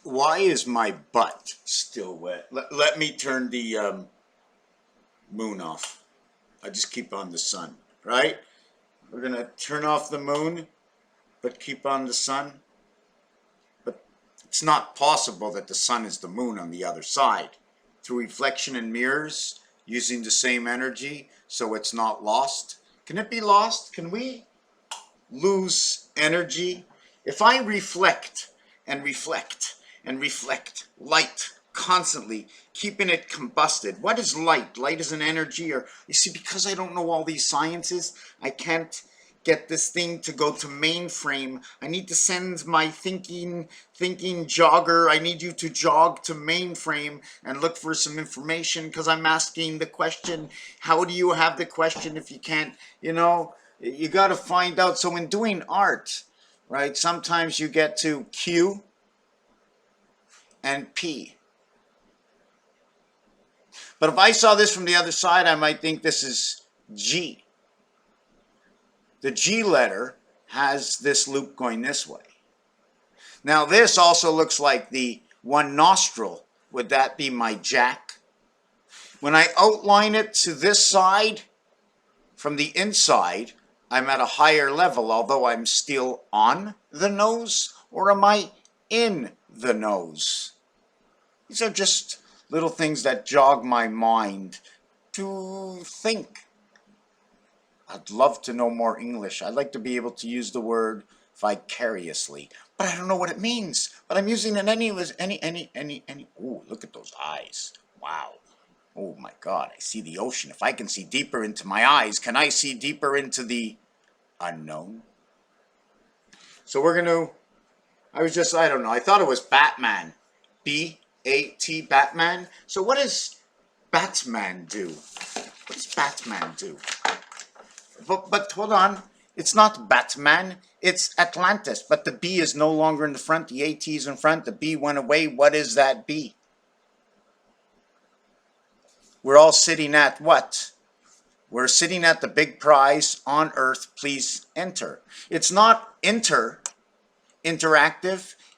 Why is my butt still wet? Let me turn the moon off. I just keep on the sun, right? We're going to turn off the moon, but keep on the sun. But it's not possible that the sun is the moon on the other side. Through reflection and mirrors, using the same energy, so it's not lost. Can it be lost? Can we lose energy? If I reflect and reflect and reflect light constantly, keeping it combusted. What is light? Light is an energy, or you see, because I don't know all these sciences, I can't get this thing to go to mainframe. I need to send my thinking jogger. I need you to jog to mainframe and look for some information, because I'm asking the question, how do you have the question if you can't, you got to find out. So in doing art, right, sometimes you get to Q and P. But if I saw this from the other side, I might think this is G. The G letter has this loop going this way. Now this also looks like the one nostril. Would that be my jack? When I outline it to this side, from the inside, I'm at a higher level, although I'm still on the nose, or am I in the nose? These are just little things that jog my mind to think. I'd love to know more English. I'd like to be able to use the word vicariously, but I don't know what it means. But I'm using it anyways. Oh, look at those eyes. Wow. Oh my God, I see the ocean. If I can see deeper into my eyes, can I see deeper into the unknown? So we're going to, I don't know. I thought it was Batman. B-A-T, Batman. So what does Batman do? What does Batman do? But hold on. It's not Batman. It's Atlantis. But the B is no longer in the front. The AT is in front. The B went away. What is that B? We're all sitting at what? We're sitting at the big prize on Earth. Please enter. It's not interactive.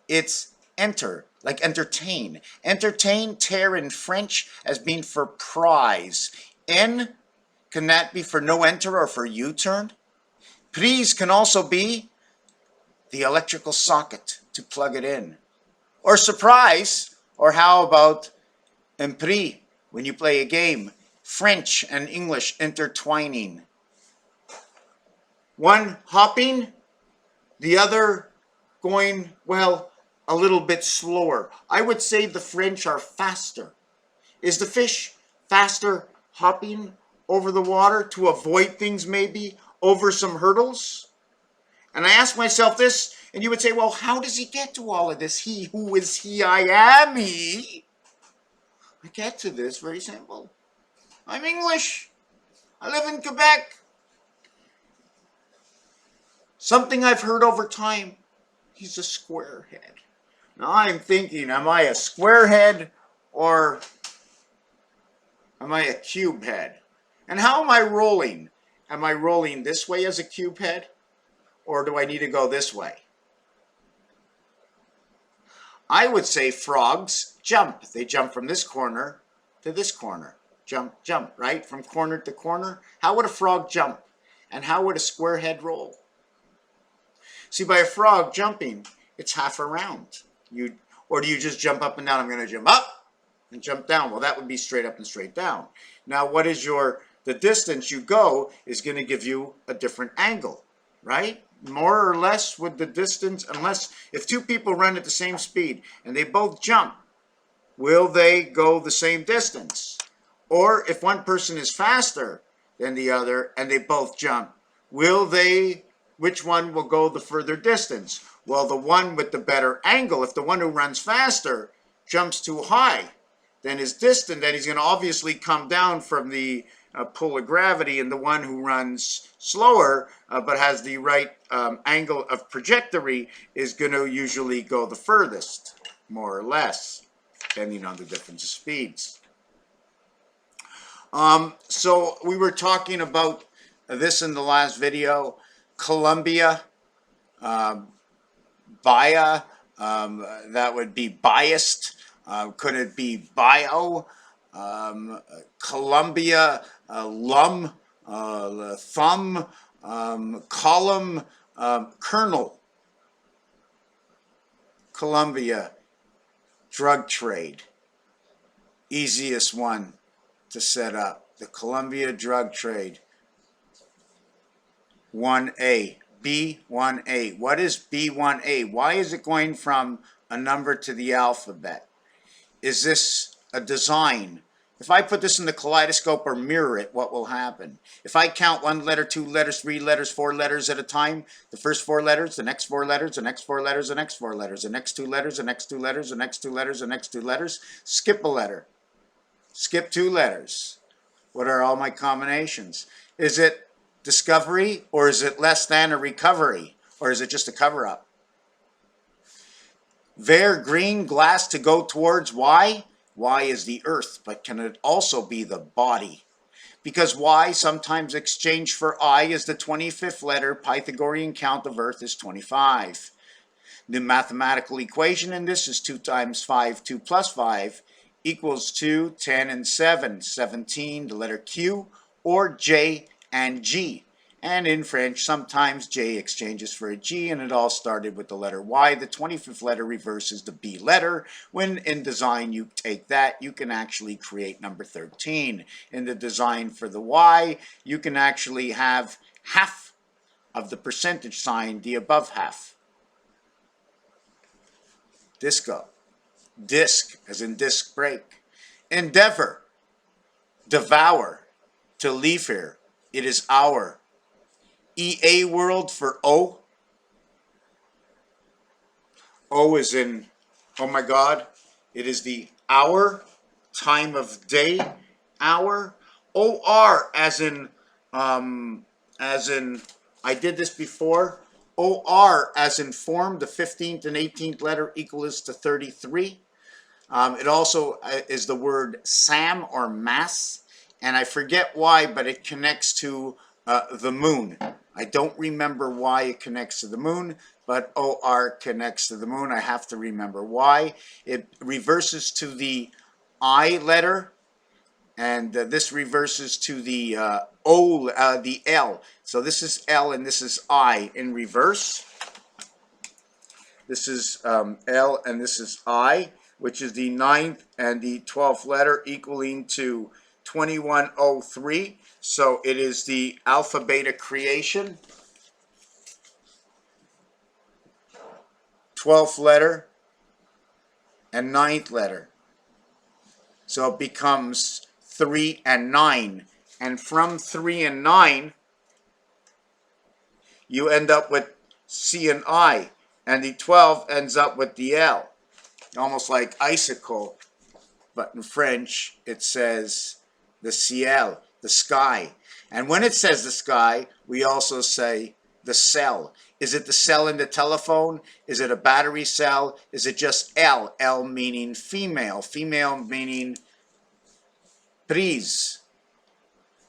It's enter, like entertain. Entertain, terre in French, as being for prize. N, can that be for no enter or for U-turn? Prise can also be the electrical socket to plug it in. Or surprise, or how about empris, when you play a game? French and English intertwining. One hopping, the other going, well, a little bit slower. I would say the French are faster. Is the fish faster hopping over the water to avoid things, maybe over some hurdles? And I ask myself this, and you would say, well, how does he get to all of this? He who is he, I am he. I get to this very simple. I'm English. I live in Quebec. Something I've heard over time, he's a squarehead. Now I'm thinking, am I a squarehead or am I a cube head? And how am I rolling? Am I rolling this way as a cube head, or do I need to go this way? I would say frogs jump. They jump from this corner to this corner. Jump, jump, right? From corner to corner. How would a frog jump? And how would a square head roll? See, by a frog jumping, it's half a round. Or do you just jump up and down? I'm going to jump up and jump down. Well, that would be straight up and straight down. Now, what is the distance you go is going to give you a different angle, right? More or less with the distance, unless if two people run at the same speed and they both jump, will they go the same distance? Or if one person is faster than the other and they both jump, which one will go the further distance? Well, the one with the better angle, if the one who runs faster jumps too high, then his distance, then he's going to obviously come down from the pull of gravity, and the one who runs slower but has the right angle of trajectory is going to usually go the furthest, more or less, depending on the difference of speeds. So we were talking about this in the last video. Colombia, Bahia, That would be biased. Could it be bio? Columbia, lum, thumb, column, kernel. Columbia, drug trade. Easiest one to set up. The Columbia drug trade. 1A. B1A. What is B1A? Why is it going from a number to the alphabet? Is this a design? If I put this in the kaleidoscope or mirror it, what will happen? If I count 1 letter, 2 letters, 3 letters, 4 letters at a time, the first 4 letters, the next 4 letters, the next 4 letters, the next 4 letters, the next 2 letters, the next 2 letters, the next 2 letters, the next 2 letters, skip a letter. Skip 2 letters. What are all my combinations? Is it discovery, or is it less than a recovery, or is it just a cover-up? Ver green glass to go towards Y. Y is the earth, but can it also be the body? Because Y sometimes exchanged for I is the 25th letter. Pythagorean count of earth is 25. The mathematical equation in this is 2 times 5, 2 plus 5 equals 2, 10, and 7. 17, the letter Q, or J and G. And in French, sometimes J exchanges for a G, and it all started with the letter Y. The 25th letter reverses the B letter. When in design you take that, you can actually create number 13. In the design for the Y, you can actually have half of the percentage sign, the above half. Disco. Disc, as in disc brake. Endeavor. Devour. To leave here. It is our. EA world for O. O is in, oh my God, it is the hour, time of day, hour. OR as in, I did this before. OR as in form, the 15th and 18th letter equals to 33. It also is the word SAM or mass, and I forget why, but it connects to the moon. I don't remember why it connects to the moon, but OR connects to the moon. I have to remember why. It reverses to the I letter, and this reverses to the the L. So this is L and this is I in reverse. This is L and this is I, which is the 9th and the 12th letter equaling to 2103. So it is the alpha beta creation. 12th letter and 9th letter. So it becomes 3 and 9. And from 3 and 9, you end up with C and I. And the 12 ends up with the L. Almost like icicle. But in French, it says the ciel, the sky. And when it says the sky, we also say the cell. Is it the cell in the telephone? Is it a battery cell? Is it just L? L meaning female. Female meaning prise,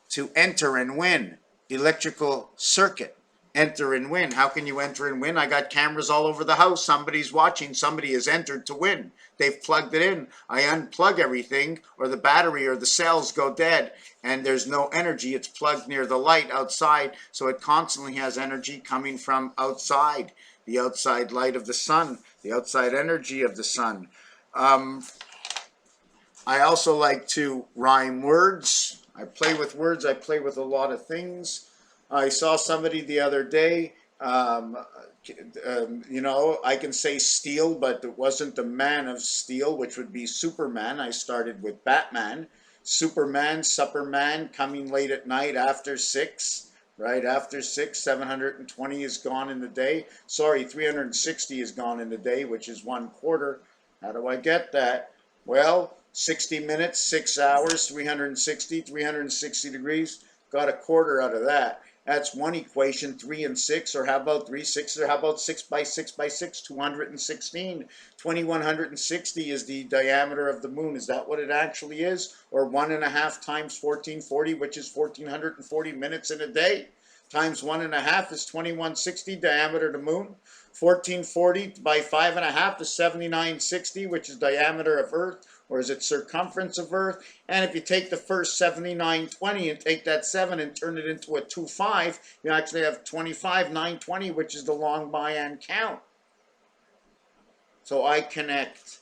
to enter and win. Electrical circuit, enter and win. How can you enter and win? I got cameras all over the house. Somebody's watching. Somebody has entered to win. They've plugged it in. I unplug everything, or the battery or the cells go dead, and there's no energy. It's plugged near the light outside, so it constantly has energy coming from outside, the outside light of the sun, the outside energy of the sun. I also like to rhyme words. I play with words. I play with a lot of things. I saw somebody the other day, you know, I can say steel, but it wasn't the man of steel, which would be Superman. I started with Batman. Superman, Supperman, coming late at night after 6, right after 6, 720 is gone in the day. Sorry, 360 is gone in the day, which is 1/4. How do I get that? Well, 60 minutes, 6 hours, 360 degrees. Got a quarter out of that. That's one equation, 3 and 6, or how about 3 6, or how about 6 by 6 by 6, 216. 2160 is the diameter of the moon. Is that what it actually is? Or 1.5 times 1440, which is 1440 minutes in a day? times 1.5 is 2160, diameter of the moon. 1440 by 5.5 is 7960, which is diameter of Earth, or is it circumference of Earth? And if you take the first 7920 and take that 7 and turn it into a 25, you actually have 25920, which is the long biand count. So I connect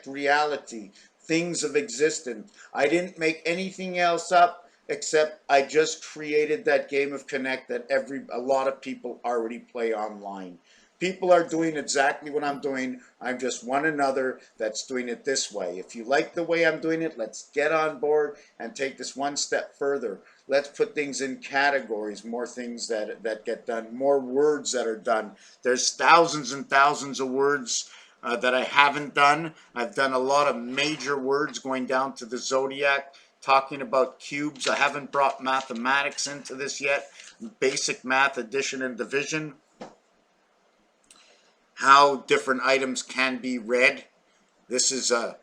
reality, things of existence. I didn't make anything else up, except I just created that game of Connect that a lot of people already play online. People are doing exactly what I'm doing. I'm just one another that's doing it this way. If you like the way I'm doing it, let's get on board and take this one step further. Let's put things in categories, more things that get done, more words that are done. There's thousands and thousands of words that I haven't done. I've done a lot of major words going down to the zodiac, talking about cubes. I haven't brought mathematics into this yet. Basic math, addition and division. How different items can be read. This is a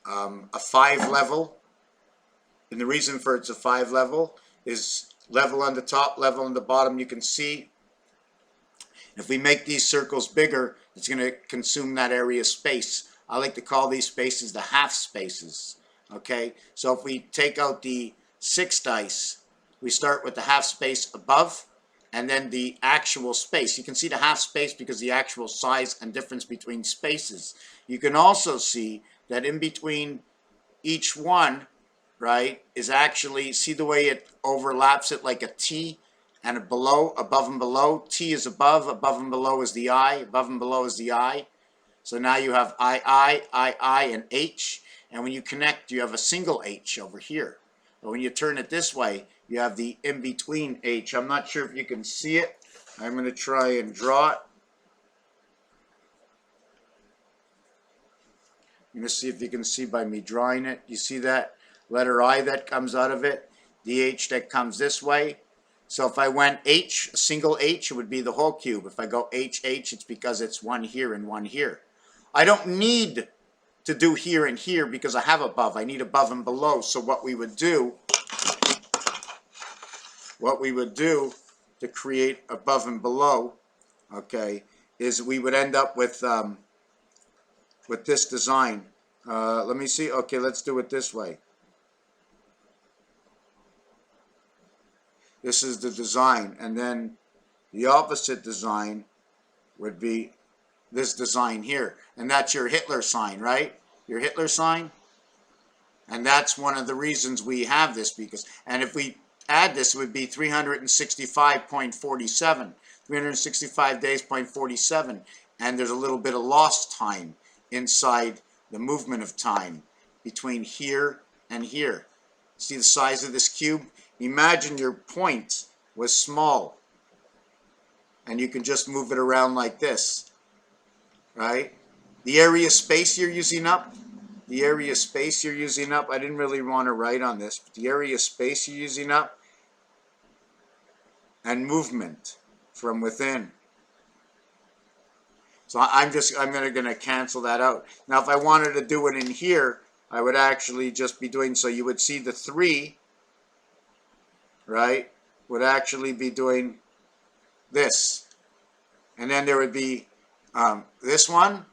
5 level. And the reason for it's a 5 level is level on the top, level on the bottom. You can see if we make these circles bigger, it's going to consume that area of space. I like to call these spaces the half spaces. Okay, so if we take out the 6 dice, we start with the half space above and then the actual space. You can see the half space because the actual size and difference between spaces. You can also see that in between each one, right, is actually, see the way it overlaps it like a T, and a below, above and below. T is above and below is the I, above and below is the I. So now you have I, and H, and when you connect, you have a single H over here. But when you turn it this way, you have the in-between H. I'm not sure if you can see it. I'm going to try and draw it. I'm going to see if you can see by me drawing it. You see that letter I that comes out of it? The H that comes this way. So if I went H, a single H, it would be the whole cube. If I go H, it's because it's one here and one here. I don't need to do here and here because I have above. I need above and below. So what we would do to create above and below, okay, is we would end up with this design. Let me see. Okay, let's do it this way. This is the design, and then the opposite design would be this design here, and that's your Hitler sign, right? Your Hitler sign. And that's one of the reasons we have this, because, and if we add this, it would be 365.47, 365 days, 0.47, and there's a little bit of lost time inside the movement of time between here and here. See the size of this cube? Imagine your point was small, and you can just move it around like this, right? The area space you're using up, I didn't really want to write on this, but the area space you're using up, and movement from within. So I'm going to cancel that out. Now if I wanted to do it in here, I would actually just be doing, so you would see the 3, right, would actually be doing this. And then there would be this one,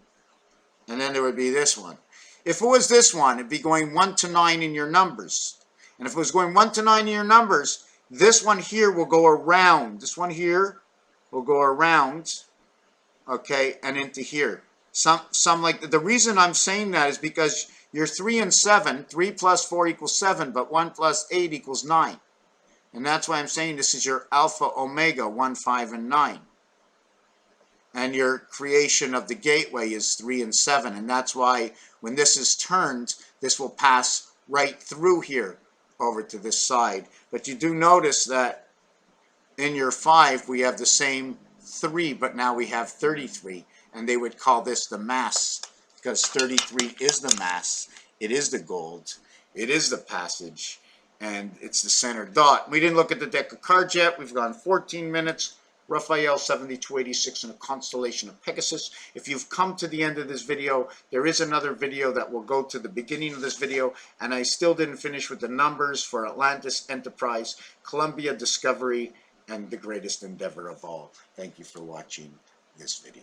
and then there would be this one. If it was this one, it'd be going 1 to 9 in your numbers. And if it was going 1 to 9 in your numbers, this one here will go around. This one here will go around, okay, and into here. Some like, the reason I'm saying that is because you're 3 and 7. 3 plus 4 equals 7, but 1 plus 8 equals 9. And that's why I'm saying this is your alpha omega, 1, 5, and 9. And your creation of the gateway is 3 and 7. And that's why when this is turned, this will pass right through here over to this side. But you do notice that in your 5, we have the same 3, but now we have 33. And they would call this the mass, because 33 is the mass. It is the gold. It is the passage. And it's the center dot. We didn't look at the deck of cards yet. We've gone 14 minutes. Raphael 7286 in a constellation of Pegasus. If you've come to the end of this video, there is another video that will go to the beginning of this video, and I still didn't finish with the numbers for Atlantis, Enterprise, Columbia, Discovery, and the greatest endeavor of all. Thank you for watching this video.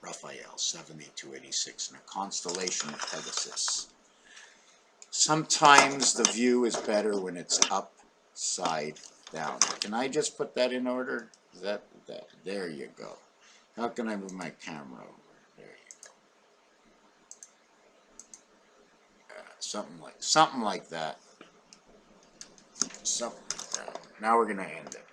Raphael 7286 in a constellation of Pegasus. Sometimes the view is better when it's upside down. Can I just put that in order? Is that? There you go. How can I move my camera over? There you go. Something like that. Something like that. Now we're gonna end it.